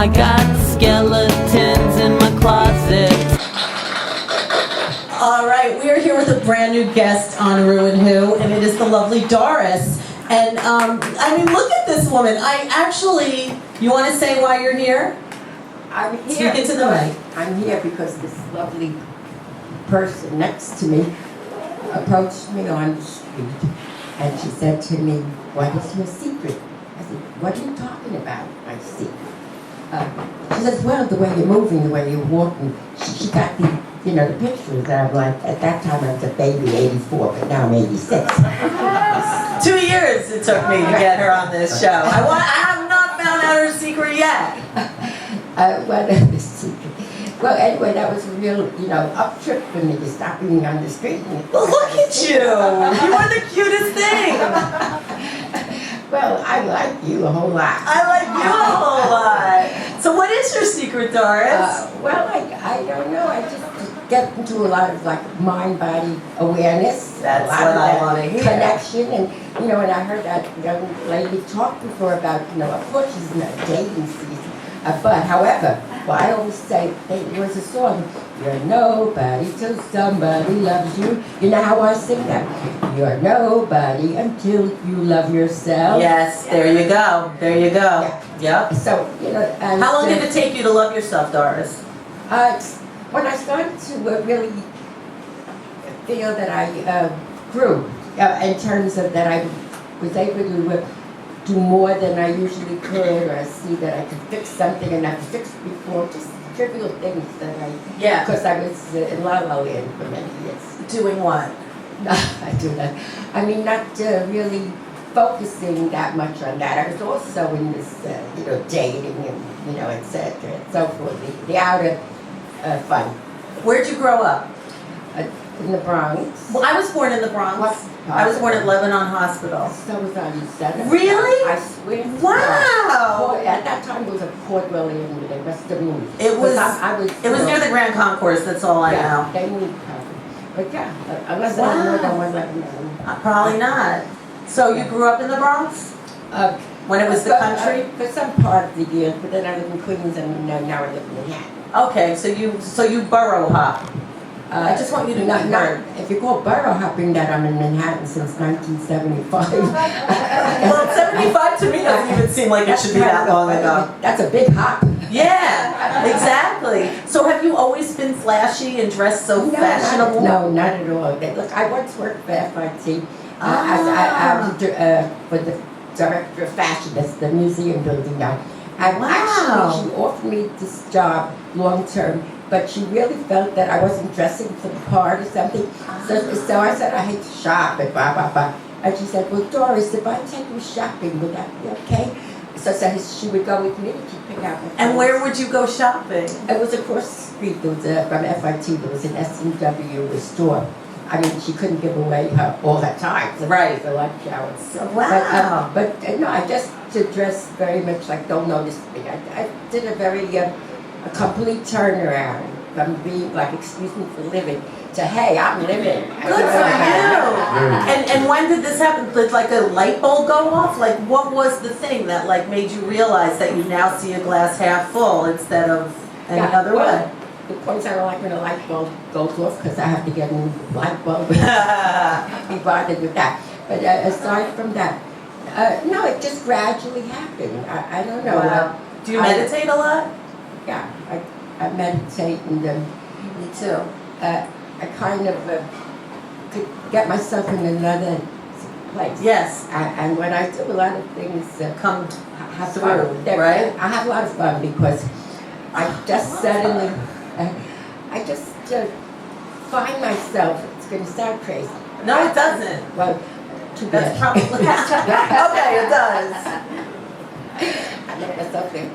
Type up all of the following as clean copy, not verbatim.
I got skeletons in my closet. All right, we are here with a brand new guest on ReW WhO, and it is the lovely DoRiS. And I mean, look at this woman. You want to say why you're here? I'm here. Speak into the mic. I'm here because this lovely person next to me approached me on the street, and she said to me, "What is your secret?" I said, "What are you talking about, my secret?" She says, "Well, the way you're moving, the way you're walking." She got the pictures. And I'm like, at that time I was a baby, 84, but now I'm 86. 2 years it took me to get her on this show. I have not found out her secret yet. What is the secret? Well, anyway, that was a real, up trip for me to stop me on the street. Well, look at you. You are the cutest thing. Well, I like you a whole lot. I like you a whole lot. So what is your secret, DoRiS? Well, I don't know. I just get into a lot of mind-body awareness. That's a lot what of I want to hear. Connection, and and I heard that young lady talk before about, of course she's in a dating season. But however, I always say, there was a song, "You're nobody till somebody loves you." You know how I sing that? You're nobody until you love yourself. Yes, there you go. There you go. Yeah. Yep. So, and How long did it take you to love yourself, DoRiS? When I started to really feel that I grew, in terms of that I was able to do more than I usually could, or I see that I could fix something and I've fixed before, just trivial things that because I was in La La Land for many years. Doing what? I do that. I mean, not really focusing that much on that. I was also in this, dating and, et cetera, and so forth, the outer fun. Where'd you grow up? In the Bronx. Well, I was born in the Bronx. What? I was born at Lebanon Hospital. So was I. You said it. Really? I swear. Wow. At that time, it was a Port William. They must have moved. It was. I was. It was near the Grand Concourse. That's all I know. They moved. But yeah, unless I know that one Lebanon. Probably not. So you grew up in the Bronx? When it was the country? For some part of the year, but then I lived in Queens and now I live in Manhattan. Okay, so you borough hop. I just want you to not know. if you call borough hopping that, I'm in Manhattan since 1975. Well, 75 to me doesn't even seem like it should be that long ago. That's a big hop. Yeah, exactly. So have you always been flashy and dressed so fashionable? No, not at all. Look, I once worked for FIT. I was for the director of fashion. That's the museum building now. And actually, she offered me this job long term, but she really felt that I wasn't dressing for the part or something. So I said, I hate to shop and blah, blah, blah. And she said, well, DoRiS, if I take you shopping, would that be okay? So she would go with me to pick out my clothes. And where would you go shopping? It was across the street. There was from FIT, there was an S&W store. I mean, she couldn't give away all her time. So right. The lunch hours. Wow. But no, I just to dress very much like don't notice me. I did a very a complete turnaround from being like, excuse me for living, to hey, I'm living. Good for you. And when did this happen? Did like a light bulb go off? Like what was the thing that like made you realize that you now see a glass half full instead of any other way? The points I don't like when a light bulb goes off because I have to get a new light bulb. Be bothered with that. But aside from that, no, it just gradually happened. I don't know. Wow. Do you meditate a lot? Yeah, I meditate and me too. I kind of could get myself in another place. Yes. And when I do a lot of things, Come have through, fun. right? I have a lot of fun because I just suddenly, I just find myself. It's going to sound crazy. No, it doesn't. Well, too bad. That's probably okay. It does. I let myself in.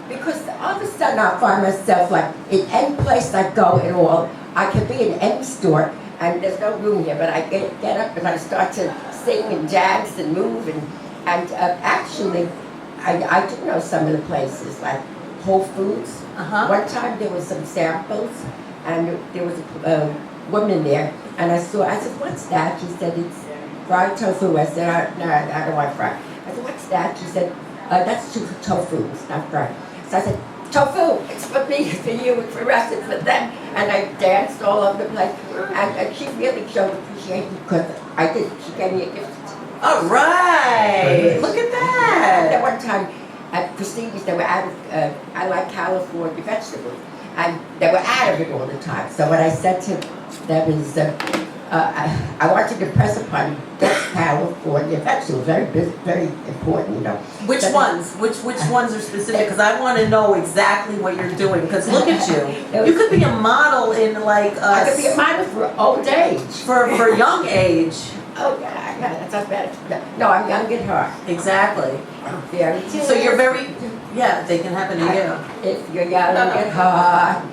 Because all of a sudden I find myself like in any place I go at all, I can be in any store and there's no room here, but I get up and I start to sing and dance and move and actually I do know some of the places like Whole Foods. One time there was some samples and there was a woman there and I said, what's that? She said, it's fried tofu. I said, no, I don't want fried. I said, what's that? She said, that's tofu, it's not fried. So I said, tofu, it's for me, it's for you, it's for us, it's for them. And I danced all over the place. And she really showed appreciation because I did. She gave me a gift. All right. Look at And that. at one time, at Prestige's, they were out of, I like California vegetables. And they were out of it all the time. So what I said to them is, I want you to press upon best California vegetables. Very important, you know. Which But- ones? Which ones are specific? Because I want to know exactly what you're doing. Because look at you. You could be a model in like I could be a model for old age. for young age. Oh, yeah, that sounds better. No, I'm young at heart. Exactly. Very So you're very, yeah, they can happen to you. If you're young at heart,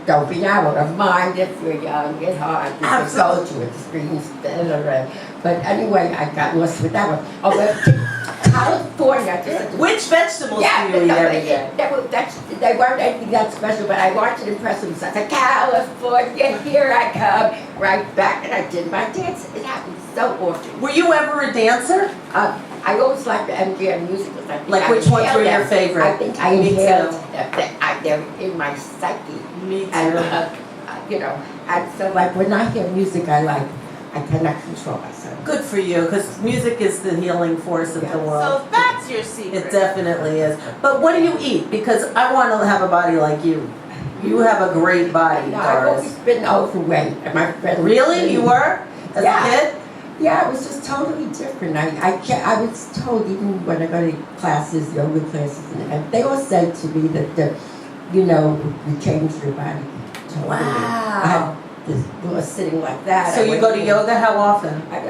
don't be out of mind if you're young at heart. You can go to it, screams better. But anyway, I got lost with that one. Oh, but California. Which vegetables Yeah, do you eat every day? they weren't anything that special, but I wanted to impress them. So I said, California, here I come. Right back, and I did my dance. It happened so often. Were you ever a dancer? I always liked the MGM musicals. I think Like I which ones inhaled were your them. favorite? I think I Me inhaled too. them. They're in my psyche. Me too. And, you know, and so like when I hear music I cannot control myself. Good for you, because music is the healing force of the world. So that's your secret. It definitely is. But what do you eat? Because I want to have a body like you. You have a great body, No, I've always Doris. been overweight. And my friend Really? You were? As Yeah. a kid? Yeah, it was just totally different. I was told even when I go to classes, yoga classes, and they all say to me that, you know, you change your body totally. Wow. I had this was sitting like that. So I you went go to yoga how often? I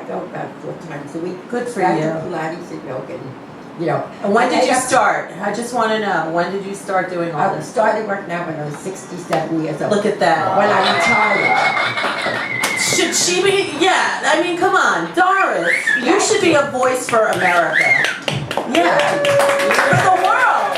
go about 4 times a week. Good for I do you. Pilates and yoga, and, you know. And when did you I start? I just want to know. When did you start doing all I this? started work now when I was 67 years old. Look at that. When I retired. Should she be? Yeah, I mean, come on. Doris, you should be a voice for America. Yeah. For the world.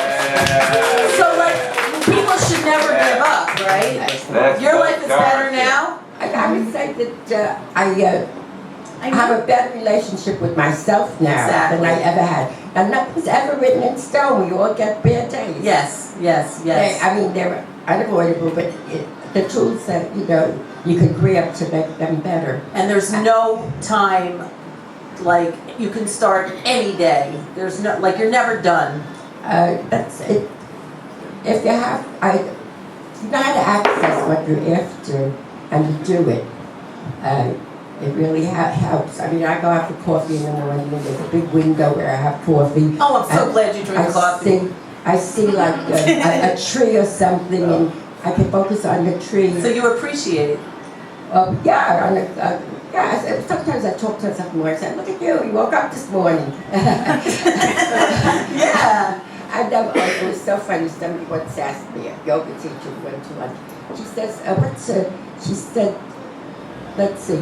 So, like, people should never give up, right? Your life is better now? I would say that I have a better relationship with myself now than I ever had. And nothing's ever written in stone. We all get bad days. Yes, yes, yes. I mean, they're unavoidable, but the tools that, you know, you can grab to make them better. And there's no time, like, you can start any day. There's no, like, you're never done. That's it. If you have, you know how to access what you're after and you do it. It really helps. I mean, I go out for coffee in the morning, and there's a big window where I have coffee. Oh, I'm so And glad you drink coffee. I see like a tree or something, and I can focus on the tree. So you appreciate it. Sometimes I talk to myself more and say, look at you, you woke up this morning. Yeah. And it was so funny, somebody once asked me, a yoga teacher we went to lunch, she says, she said, let's see,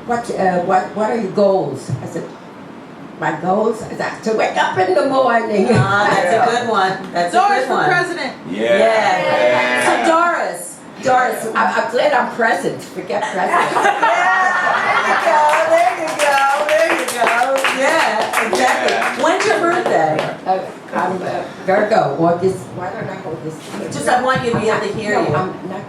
what are your goals? I said, my goals is to wake up in the morning. Ah, that's a good one. That's a Doris good for one. president. Yeah. So Doris, I'm glad I'm present, forget president. There you go. Yeah, exactly. When's your birthday? I'm Virgo, August, why don't I hold this? Just I want you to be able to hear No, you. I'm not.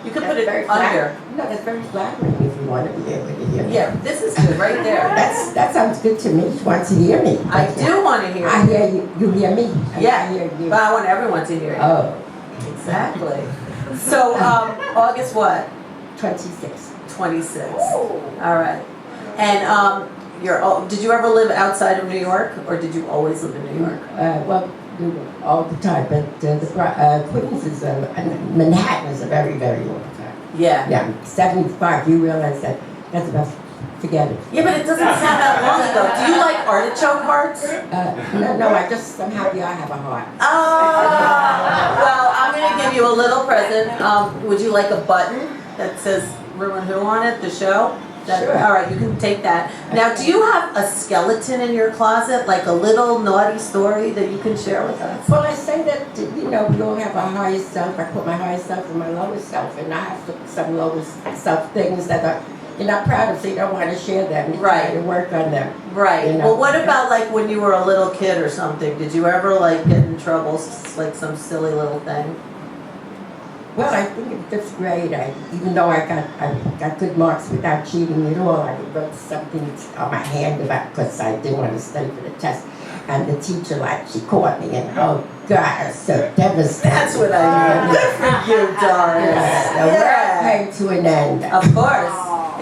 You can That's put it very under. No, that's very flattering if you want to be able to hear me. Yeah, this is good, right there. That sounds good to me. She wants to hear me. I do want to hear I you. hear you. You hear me. And I Yeah, hear you. but I want everyone to hear you. Oh, Exactly. So, August what? 26. 26. All right. And did you ever live outside of New York, or did you always live in New York? Well, all the time, but Queens is and Manhattan is a very, very long time. Yeah. Yeah, 75. You realize that? That's about. Forget it. Yeah, but it doesn't sound that long ago. Do you like artichoke hearts? No, I'm happy I have a heart. Oh, well, I'm going to give you a little present. Would you like a button that says ReW WhO on it, the show? Sure. All right, you can take that. Now, do you have a skeleton in your closet, like a little naughty story that you can share with us? Well, I say that, you know, we all have our higher self. I put my higher self and my lower self, and I have some lower self things that are you're not proud of, so you don't want to share them. You try to work on them. Right. You know. Well, what about like when you were a little kid or something? Did you ever like get in trouble, like some silly little thing? Well, I think in 5th grade, even though I got good marks without cheating at all, I wrote something on my hand about because I didn't want to study for the test. And the teacher, like, she caught me, and oh God, I was so devastated. That's what I mean. Good for you, Doris. The world came to an end. Of course.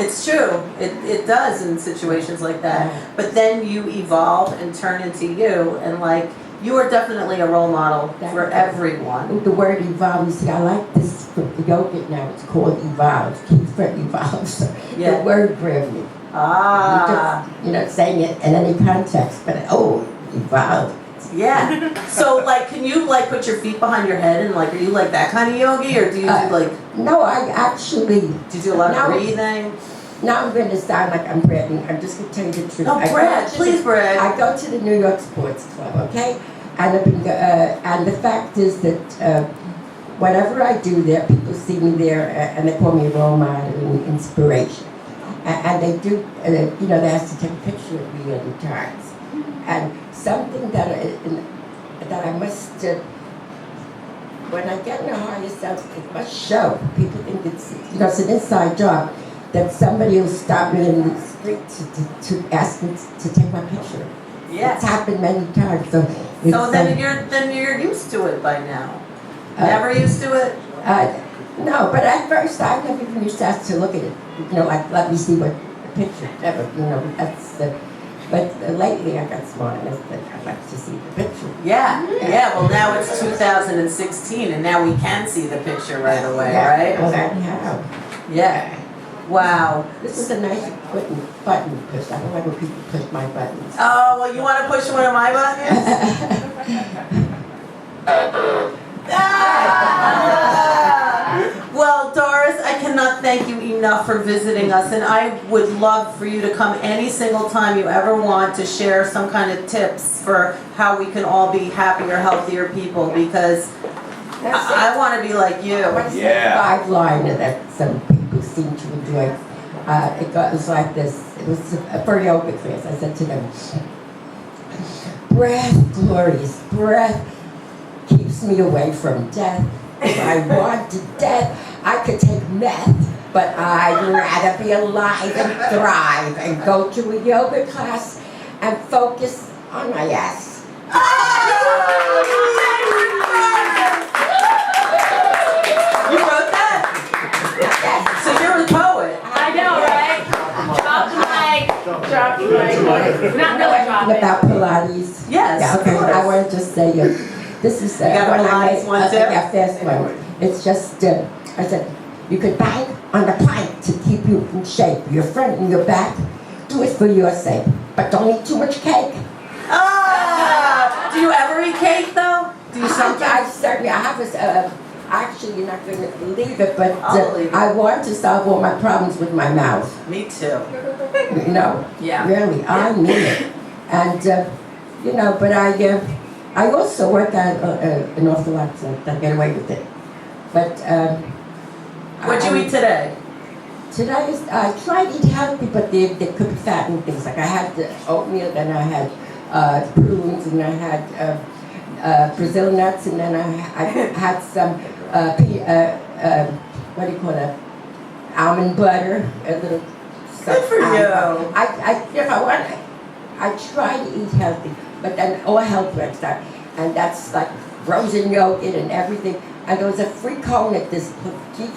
It's true. It does in situations like that. But then you evolve and turn into you, and like, you are definitely a role model for everyone. The word evolve, you see, I like this for the yoga now. It's called evolve. Keep for evolve. So the word grabbed me. Ah. You just, saying it in any context, but evolve. Yeah. So like, can you like put your feet behind your head and like, are you like that kind of yogi, or do you do like? No, I actually. Do you do a lot of breathing? Now I'm going to sound like I'm bragging. I'm just going to tell you the truth. No, brag. Please brag. I go to the New York Sports Club, okay? And I've been, and the fact is that whatever I do there, people see me there, and they call me a role model and inspiration. And they do, you know, they have to take a picture of me all the times. And something that I must, when I get in a higher self, it must show. People think it's, you know, it's an inside job. That somebody will stop me in the street to ask me to take my picture. Yeah. It's happened many times. So then you're used to it by now. Never used to it? No, but at first I never even used to ask to look at it. You know, like, let me see what the picture, ever, you know, that's the, but lately I got smart and I'd like to see the picture. Yeah, well now it's 2016 and now we can see the picture right away, right? Well, I have. Yeah. Wow. This is a nice button push. I don't like when people push my buttons. Oh, well, you want to push one of my buttons? Well, Doris, I cannot thank you enough for visiting us, and I would love for you to come any single time you ever want to share some kind of tips for how we can all be happier, healthier people, because I want to be like you. I want to say a 5-liner that some people seem to enjoy. It was like this. It was for yoga class. I said to them, breath, glorious breath, keeps me away from death. If I wanted death, I could take meth, but I'd rather be alive and thrive and go to a yoga class and focus on my ass. You wrote that? So you're a poet. I know, right? Drop the mic. Not really drop it. About Pilates. Yes, Yeah, okay. of course. I want to just say, this is got a when I Pilates made, one too? yeah, fast one. It's just, I said, you could bang on the plank to keep you in shape, your front and your back. Do it for your sake, but don't eat too much cake. Do you ever eat cake though? Do you sometimes? I certainly, I have this, actually, you're not going to believe it, but I'll believe it. I want to solve all my problems with my mouth. Me too. You know? Yeah. Really, I mean it. And, you know, but I also work out an awful lot, so I get away with it. But, What'd you eat today? Today is, I try to eat healthy, but they could be fat and things. Like I had the oatmeal, then I had prunes, and I had Brazil nuts, and then I had some, what do you call it, almond butter, a little. Good for you. If I want, I try to eat healthy, but then all health works out, and that's like frozen yogurt and everything. And there was a free cone at this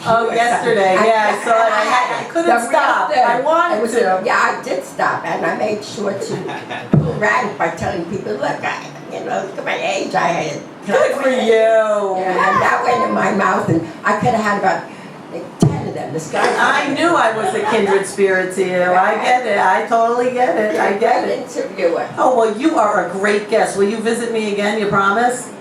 Oh, yesterday, yeah, I saw it. I couldn't stop. I wanted to. Yeah, I did stop, and I made sure to pull rank by telling people, look, look at my age, I had it. Good for you. Yeah, and that went in my mouth, and I could have had about like 10 of them. This guy. I knew I was a kindred spirit to you. I get it. I totally get it. I get it. Interviewer. Oh, well, you are a great guest. Will you visit me again? You promise?